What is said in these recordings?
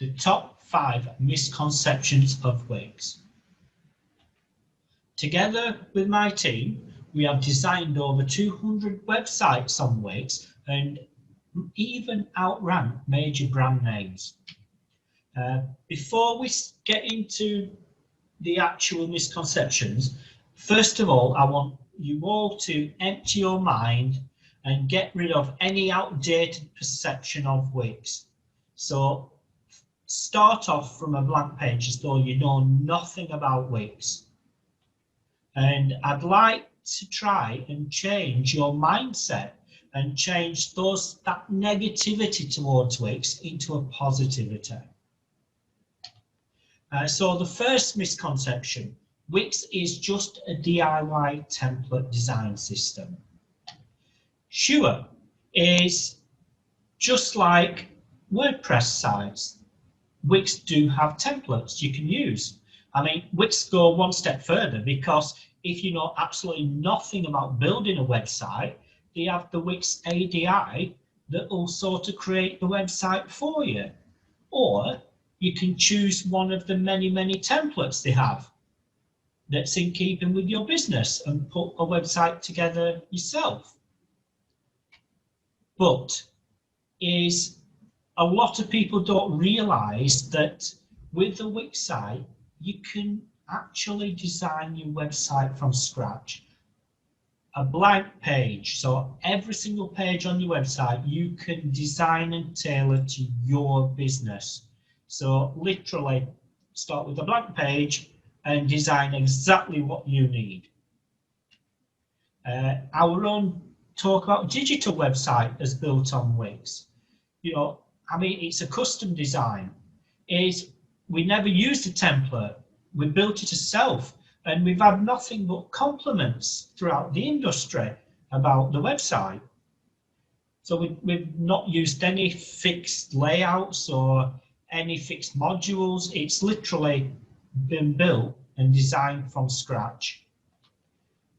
the top 5 misconceptions of Wix. Together with my team, we have designed over 200 websites on Wix and even outranked major brand names. Before we get into the actual misconceptions, first of all, I want you all to empty your mind and get rid of any outdated perception of Wix. So start off from a blank page as though you know nothing about Wix. And I'd like to try and change your mindset and change that negativity towards Wix into a positivity. So the first misconception, Wix is just a DIY template design system. Sure, is just like WordPress sites. Wix do have templates you can use. I mean, Wix go one step further, because if you know absolutely nothing about building a website, they have the Wix ADI that will sort of create the website for you. Or you can choose one of the many templates they have that's in keeping with your business and put a website together yourself. But a lot of people don't realize that with the Wix site, you can actually design your website from scratch. A blank page, so every single page on your website, you can design and tailor to your business. So literally start with a blank page and design exactly what you need. Our own talk about digital website is built on Wix. You know, I mean, it's a custom design. We never used a template. We built it ourselves, and we've had nothing but compliments throughout the industry about the website. So we've not used any fixed layouts or any fixed modules. It's literally been built and designed from scratch.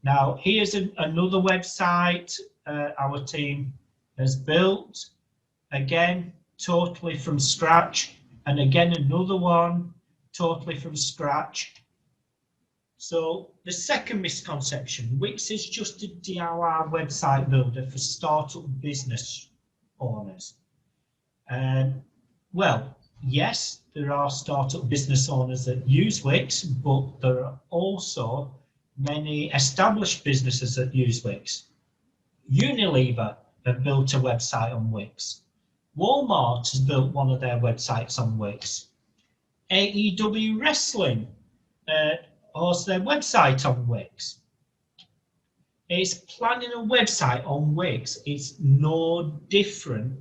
Now, here's another website our team has built, again, totally from scratch, and again, another one totally from scratch. So the second misconception, Wix is just a DIY website builder for startup business owners. Well, yes, there are startup business owners that use Wix, but there are also many established businesses that use Wix. Unilever have built a website on Wix. Walmart has built one of their websites on Wix. AEW Wrestling hosts their website on Wix. It's planning a website on Wix is no different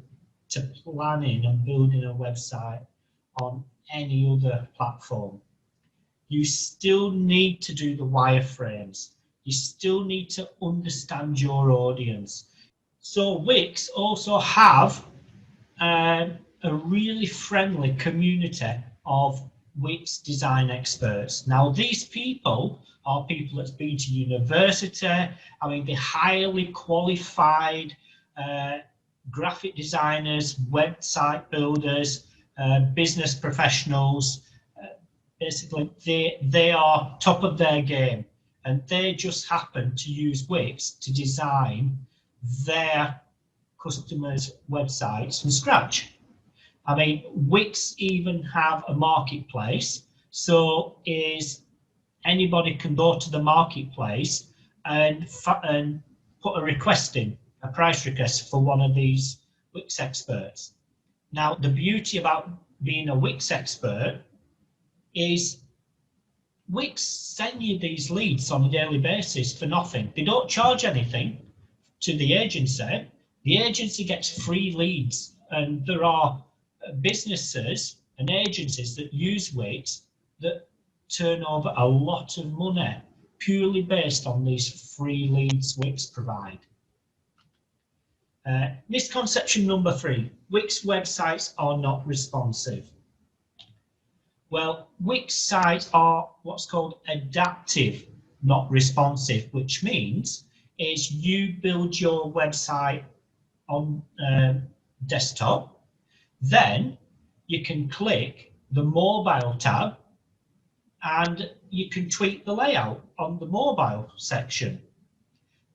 to planning and building a website on any other platform. You still need to do the wireframes. You still need to understand your audience. So Wix also have a really friendly community of Wix design experts. Now, these people are people that's been to university. I mean, they're highly qualified graphic designers, website builders, business professionals. Basically, they are top of their game, and they just happen to use Wix to design their customers' websites from scratch. I mean, Wix even have a marketplace, so anybody can go to the marketplace and put a request in, a price request for one of these Wix experts. Now, the beauty about being a Wix expert is Wix send you these leads on a daily basis for nothing. They don't charge anything to the agency. The agency gets free leads, and there are businesses and agencies that use Wix that turn over a lot of money purely based on these free leads Wix provide. Misconception number 3, Wix websites are not responsive. Well, Wix sites are what's called adaptive, not responsive, which means is you build your website on desktop, then you can click the mobile tab and you can tweak the layout on the mobile section.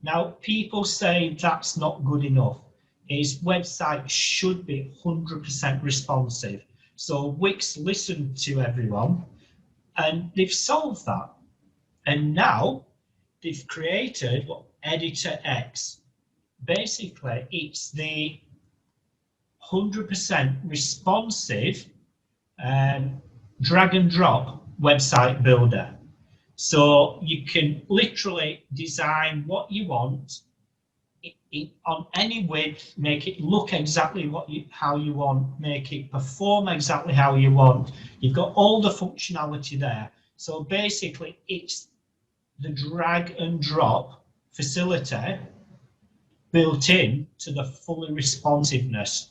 Now, people say that's not good enough. His website should be 100% responsive. So Wix listened to everyone and they've solved that. And now they've created what Editor X. Basically, it's the 100% responsive drag and drop website builder. So you can literally design what you want on any width, make it look exactly how you want, make it perform exactly how you want. You've got all the functionality there. So basically, it's the drag and drop facility built in to the fully responsiveness.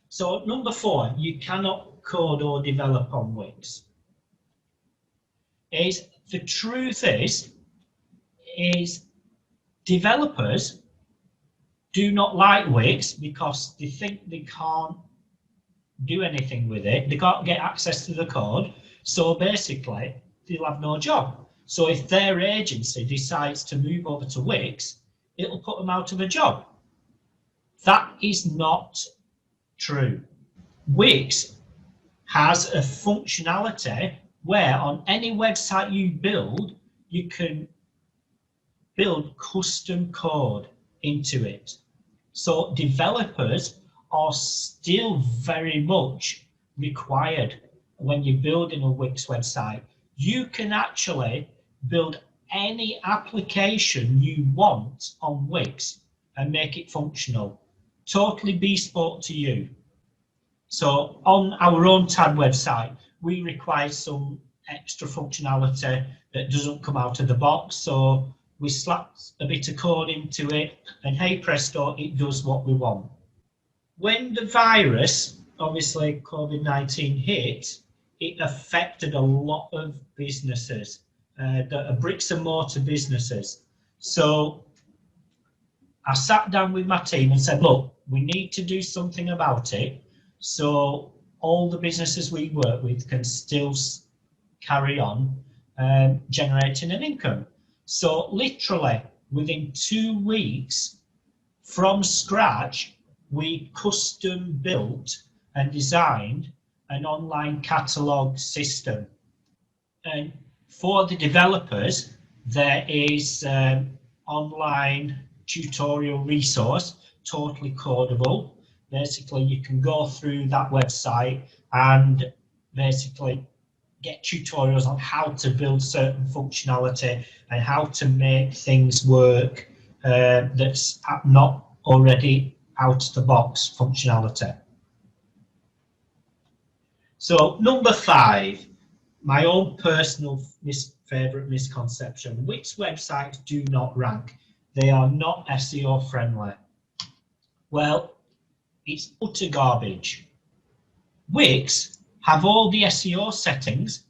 So number 4, you cannot code or develop on Wix. The truth is developers do not like Wix because they think they can't do anything with it. They can't get access to the code. So basically, they'll have no job. So if their agency decides to move over to Wix, it'll put them out of a job. That is not true. Wix has a functionality where on any website you build, you can build custom code into it. So developers are still very much required when you're building a Wix website. You can actually build any application you want on Wix and make it functional, totally bespoke to you. So on our own TAD website, we require some extra functionality that doesn't come out of the box. So we slapped a bit of code into it and hey presto, it does what we want. When the virus, obviously COVID-19 hit, it affected a lot of businesses, that are bricks and mortar businesses. So I sat down with my team and said, look, we need to do something about it. So all the businesses we work with can still carry on generating an income. So literally within 2 weeks from scratch, we custom built and designed an online catalog system. And for the developers, there is online tutorial resource, totally codable. Basically, you can go through that website and basically get tutorials on how to build certain functionality and how to make things work that's not already out of the box functionality. So number 5, my own personal favourite misconception: Wix websites do not rank. They are not SEO friendly. Well, it's utter garbage. Wix have all the SEO settings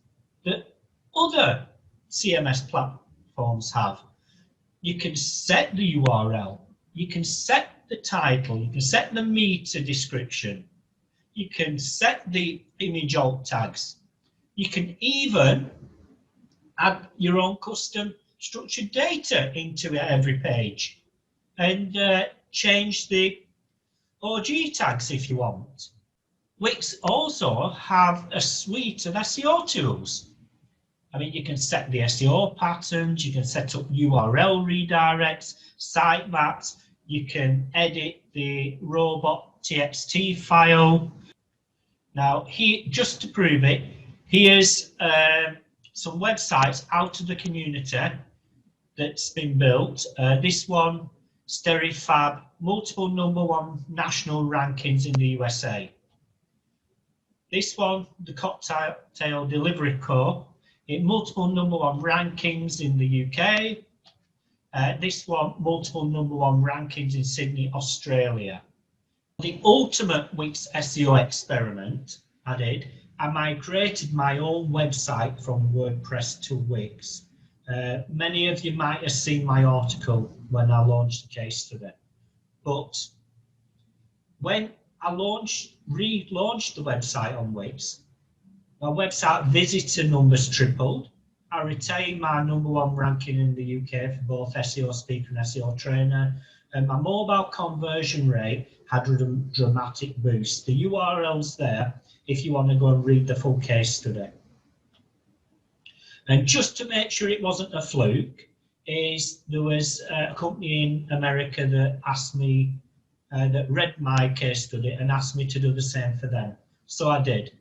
that other CMS platforms have. You can set the URL, you can set the title, you can set the meta description, you can set the image alt tags, you can even add your own custom structured data into every page and change the OG tags if you want. Wix also have a suite of SEO tools. I mean, you can set the SEO patterns, you can set up URL redirects, sitemaps, you can edit the robot.txt file. Now, here, just to prove it, here's some websites out of the community that's been built. This one, Sterifab, multiple #1 national rankings in the USA. This one, the Cocktail Delivery Co., in multiple #1 rankings in the UK. This one, multiple #1 rankings in Sydney, Australia. The ultimate Wix SEO experiment I did, I migrated my own website from WordPress to Wix. Many of you might have seen my article when I launched the case study. But when I relaunched the website on Wix. My website visitor numbers tripled. I retained my #1 ranking in the UK for both SEO speaker and SEO trainer. And my mobile conversion rate had a dramatic boost. The URL's there if you want to go and read the full case study. And just to make sure it wasn't a fluke, there was a company in America that asked me, that read my case study and asked me to do the same for them. So I did.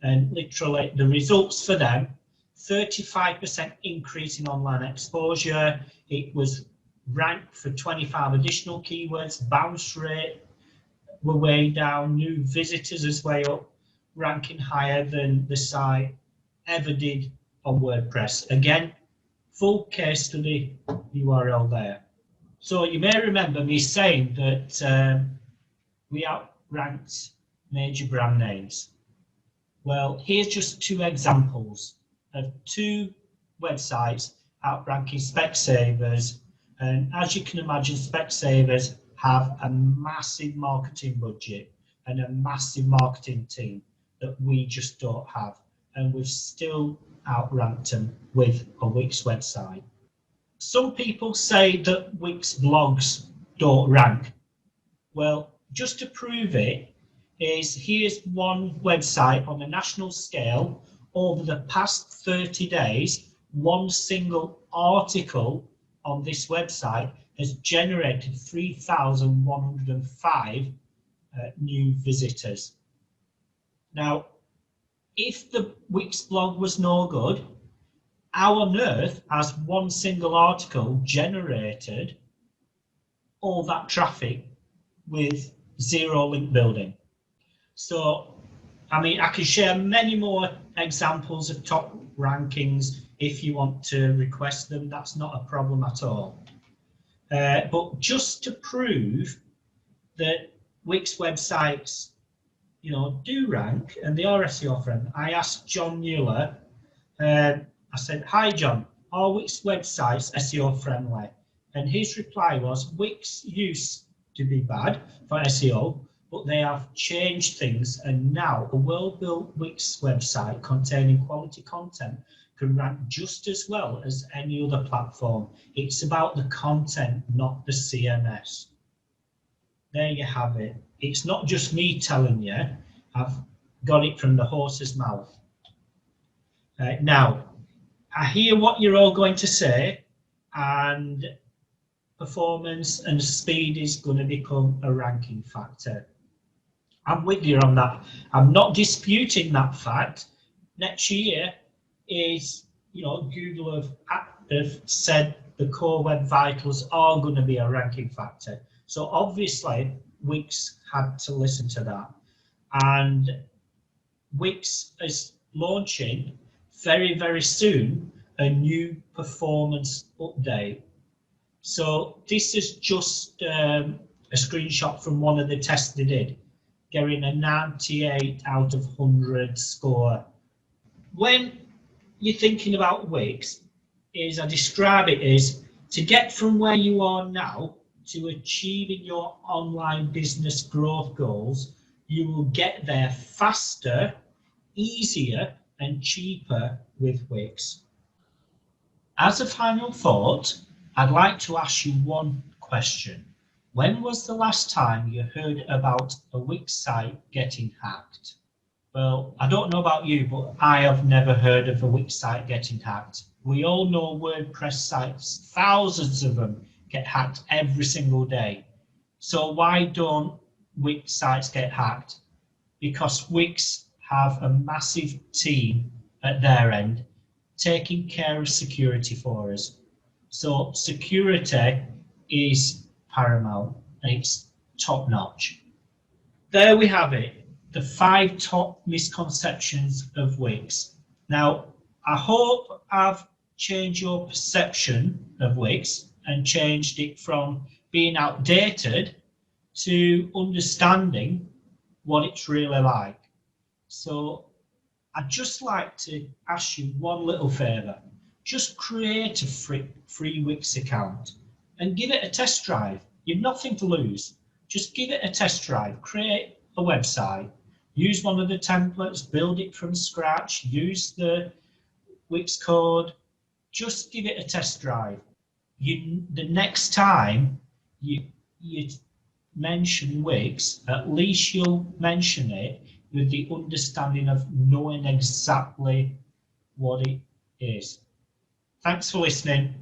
And literally the results for them, 35% increase in online exposure. It was ranked for 25 additional keywords. Bounce rate were way down. New visitors is way up, ranking higher than the site ever did on WordPress. Again, full case study URL there. So you may remember me saying that we outranked major brand names. Well, here's just 2 examples of 2 websites outranking Specsavers. And as you can imagine, Specsavers have a massive marketing budget and a massive marketing team that we just don't have. And we've still outranked them with a Wix website. Some people say that Wix blogs don't rank. Well, just to prove it, here's one website on a national scale. Over the past 30 days, one single article on this website has generated 3,105 new visitors. Now, if the Wix blog was no good, how on earth has one single article generated all that traffic with 0 link building? So, I mean, I can share many more examples of top rankings if you want to request them. That's not a problem at all. But just to prove that Wix websites, do rank and they are SEO friendly, I asked John Mueller. I said, "Hi, John, are Wix websites SEO friendly?" And his reply was, "Wix used to be bad for SEO, but they have changed things, and now a well-built Wix website containing quality content can rank just as well as any other platform. It's about the content, not the CMS." There you have it. It's not just me telling you. I've got it from the horse's mouth. Now, I hear what you're all going to say, and performance and speed is going to become a ranking factor. I'm with you on that. I'm not disputing that fact. Next year is, Google have said the core web vitals are going to be a ranking factor. So obviously Wix had to listen to that. And Wix is launching very, very soon a new performance update. So this is just a screenshot from one of the tests they did, getting a 98 out of 100 score. When you're thinking about Wix, as I describe it, is to get from where you are now to achieving your online business growth goals, you will get there faster, easier, and cheaper with Wix. As a final thought, I'd like to ask you one question. When was the last time you heard about a Wix site getting hacked? Well, I don't know about you, but I have never heard of a Wix site getting hacked. We all know WordPress sites, thousands of them get hacked every single day. So why don't Wix sites get hacked? Because Wix have a massive team at their end taking care of security for us. So security is paramount and it's top notch. There we have it, the 5 top misconceptions of Wix. Now, I hope I've changed your perception of Wix and changed it from being outdated to understanding what it's really like. So I'd just like to ask you one little favour. Just create a free Wix account and give it a test drive. You've nothing to lose. Just give it a test drive. Create a website, use one of the templates, build it from scratch, use the Wix code, just give it a test drive. The next time you mention Wix, at least you'll mention it with the understanding of knowing exactly what it is. Thanks for listening.